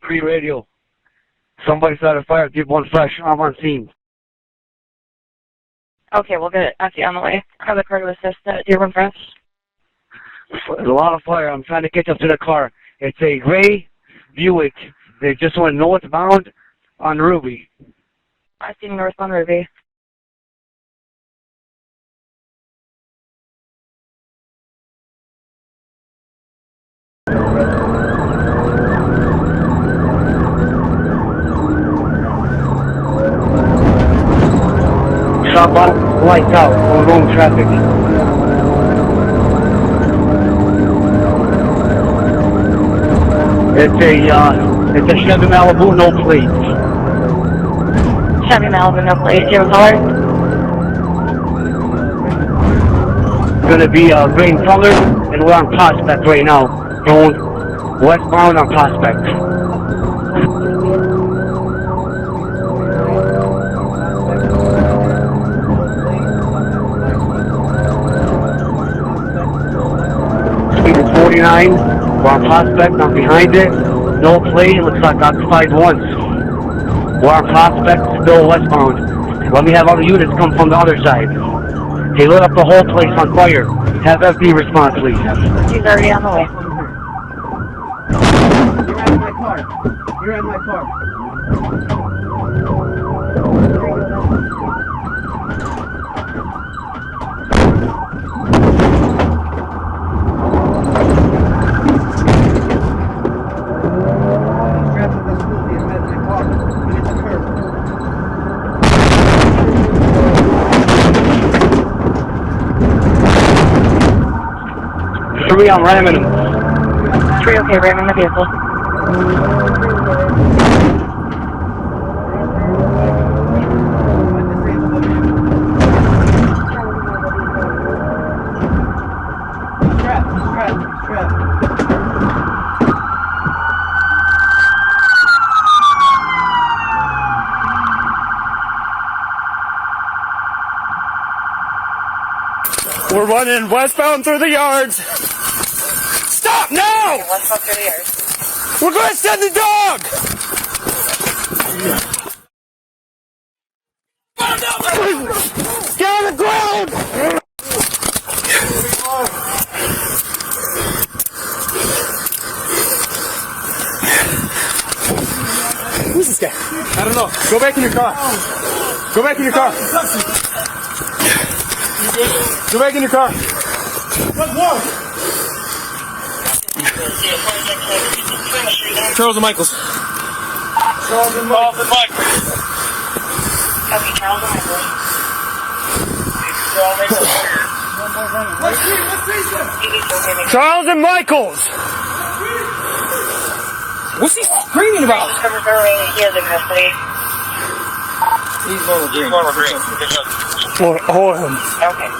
Pre-radio. Somebody started a fire at Dearborn Fresh. I'm on scene. Okay, we'll get Effie on the way. Have the car to assist at Dearborn Fresh. There's a lot of fire. I'm trying to get up to the car. It's a gray Buick. They just want to know it's bound on Ruby. I see North on Ruby. Stop on, lights out, on wrong traffic. It's a Chevy Malibu, no plates. Chevy Malibu, no plate. Do you have a color? It's gonna be green color, and we're on Prospect right now. Going westbound on Prospect. Speed is 49. We're on Prospect. I'm behind it. No plate. Looks like occupied once. We're on Prospect, still westbound. Let me have other units come from the other side. They lit up the whole place on fire. Have FD response, please. She's already on the way. You're out of my car. You're out of my car. Three, I'm ramming them. 3, okay, ramming the vehicle. We're running westbound through the yards. Stop now! Westbound through the yards. We're going to send the dog! Get on the ground! Who's this guy? I don't know. Go back in your car. Go back in your car. Go back in your car. What's wrong? Charles and Michaels. Okay, Charles and Michaels. Charles and Michaels! What's he screaming about? He is in custody. He's normal green. Hold him. Okay.